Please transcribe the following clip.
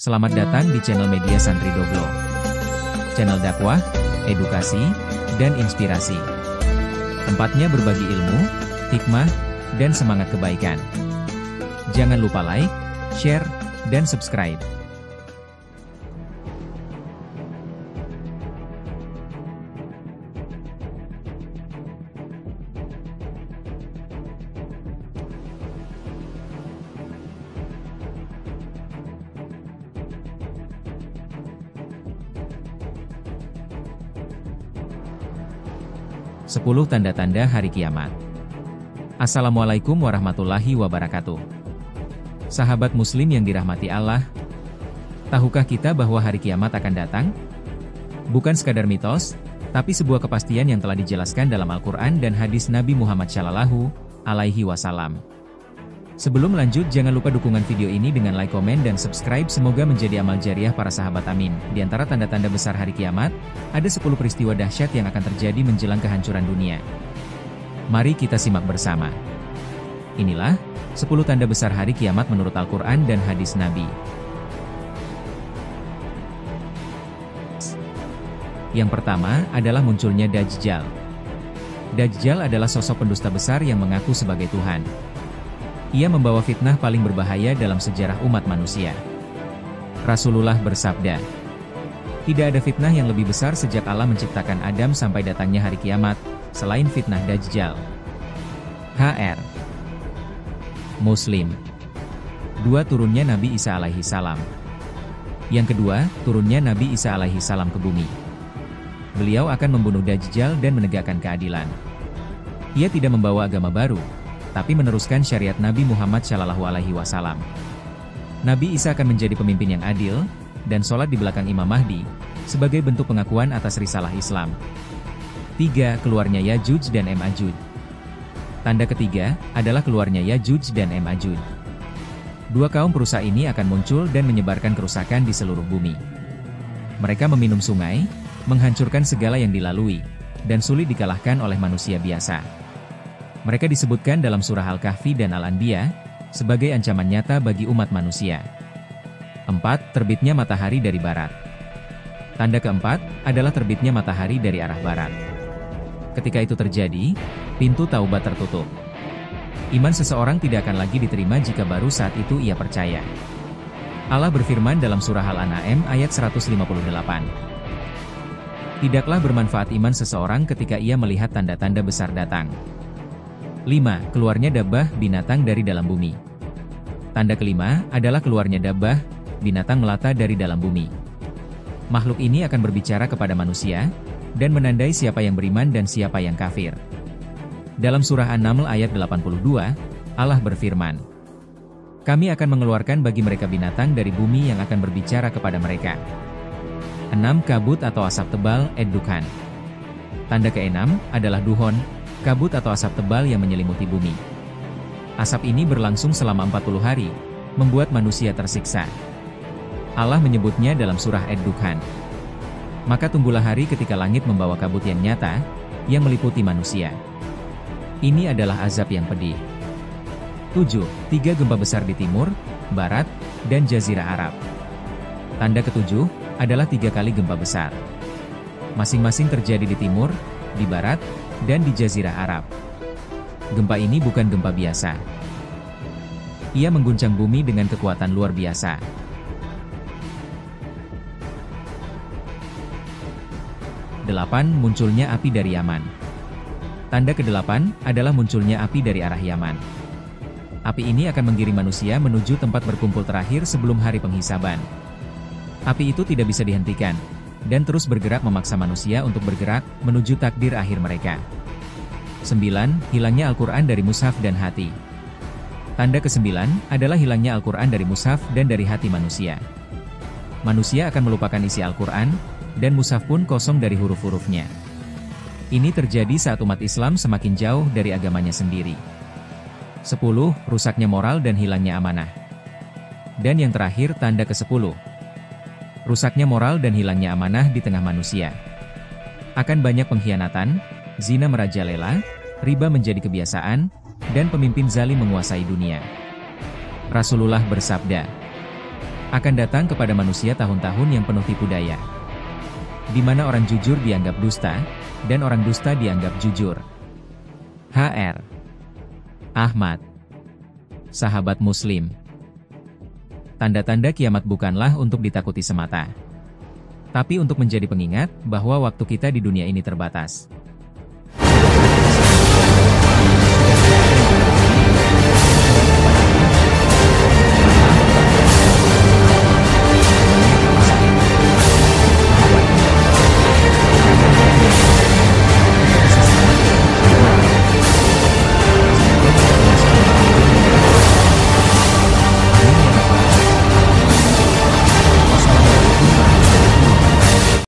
Selamat datang di channel media Santri Doblo. Channel dakwah, edukasi, dan inspirasi. Tempatnya berbagi ilmu, hikmah, dan semangat kebaikan. Jangan lupa like, share, dan subscribe. Sepuluh tanda-tanda hari kiamat. Assalamualaikum warahmatullahi wabarakatuh. Sahabat muslim yang dirahmati Allah, tahukah kita bahwa hari kiamat akan datang? Bukan sekadar mitos, tapi sebuah kepastian yang telah dijelaskan dalam Al-Quran dan hadis Nabi Muhammad SAW. Sebelum lanjut, jangan lupa dukungan video ini dengan like, komen, dan subscribe. Semoga menjadi amal jariah para sahabat, amin. Di antara tanda-tanda besar hari kiamat, ada 10 peristiwa dahsyat yang akan terjadi menjelang kehancuran dunia. Mari kita simak bersama. Inilah 10 tanda besar hari kiamat menurut Al-Quran dan hadis Nabi. Yang pertama adalah munculnya Dajjal. Dajjal adalah sosok pendusta besar yang mengaku sebagai Tuhan. Ia membawa fitnah paling berbahaya dalam sejarah umat manusia. Rasulullah bersabda, "Tidak ada fitnah yang lebih besar sejak Allah menciptakan Adam sampai datangnya hari kiamat, selain fitnah Dajjal." HR Muslim. 2. Turunnya Nabi Isa alaihi salam. Yang kedua, turunnya Nabi Isa alaihi salam ke bumi. Beliau akan membunuh Dajjal dan menegakkan keadilan. Ia tidak membawa agama baru, tapi meneruskan syariat Nabi Muhammad SAW. Nabi Isa akan menjadi pemimpin yang adil, dan sholat di belakang Imam Mahdi, sebagai bentuk pengakuan atas risalah Islam. 3. Keluarnya Yajuj dan Majuj. Tanda ketiga, adalah keluarnya Yajuj dan Majuj. Dua kaum perusak ini akan muncul dan menyebarkan kerusakan di seluruh bumi. Mereka meminum sungai, menghancurkan segala yang dilalui, dan sulit dikalahkan oleh manusia biasa. Mereka disebutkan dalam surah Al-Kahfi dan Al-Anbiya, sebagai ancaman nyata bagi umat manusia. 4. Terbitnya matahari dari barat. Tanda keempat, adalah terbitnya matahari dari arah barat. Ketika itu terjadi, pintu taubat tertutup. Iman seseorang tidak akan lagi diterima jika baru saat itu ia percaya. Allah berfirman dalam surah Al-An'am ayat 158. Tidaklah bermanfaat iman seseorang ketika ia melihat tanda-tanda besar datang. 5. Keluarnya dabbah, binatang dari dalam bumi. Tanda kelima, adalah keluarnya dabbah, binatang melata dari dalam bumi. Makhluk ini akan berbicara kepada manusia, dan menandai siapa yang beriman dan siapa yang kafir. Dalam surah An-Naml ayat 82, Allah berfirman, "Kami akan mengeluarkan bagi mereka binatang dari bumi yang akan berbicara kepada mereka." 6. Kabut atau asap tebal, Ad-Dukhan. Tanda keenam, adalah duhon, kabut atau asap tebal yang menyelimuti bumi. Asap ini berlangsung selama 40 hari, membuat manusia tersiksa. Allah menyebutnya dalam surah Ad-Dukhan. Maka tunggulah hari ketika langit membawa kabut yang nyata, yang meliputi manusia. Ini adalah azab yang pedih. 7. 3 gempa besar di timur, barat, dan jazirah Arab. Tanda ketujuh, adalah 3 kali gempa besar. Masing-masing terjadi di timur, di barat, dan di jazirah Arab. Gempa ini bukan gempa biasa. Ia mengguncang bumi dengan kekuatan luar biasa. 8. Munculnya api dari Yaman. Tanda ke-8, adalah munculnya api dari arah Yaman. Api ini akan menggiring manusia menuju tempat berkumpul terakhir sebelum hari penghisaban. Api itu tidak bisa dihentikan, dan terus bergerak memaksa manusia untuk bergerak menuju takdir akhir mereka. 9. Hilangnya Al-Quran dari mushaf dan hati. Tanda ke-9, adalah hilangnya Al-Quran dari mushaf dan dari hati manusia. Manusia akan melupakan isi Al-Quran, dan mushaf pun kosong dari huruf-hurufnya. Ini terjadi saat umat Islam semakin jauh dari agamanya sendiri. 10. Rusaknya moral dan hilangnya amanah. Dan yang terakhir, tanda ke-10. Rusaknya moral dan hilangnya amanah di tengah manusia. Akan banyak pengkhianatan, zina merajalela, riba menjadi kebiasaan, dan pemimpin zalim menguasai dunia. Rasulullah bersabda, Akan datang kepada manusia tahun-tahun yang penuh tipu daya, di mana orang jujur dianggap dusta, dan orang dusta dianggap jujur. Hr. Ahmad, sahabat Muslim. Tanda-tanda kiamat bukanlah untuk ditakuti semata, tapi untuk menjadi pengingat bahwa waktu kita di dunia ini terbatas.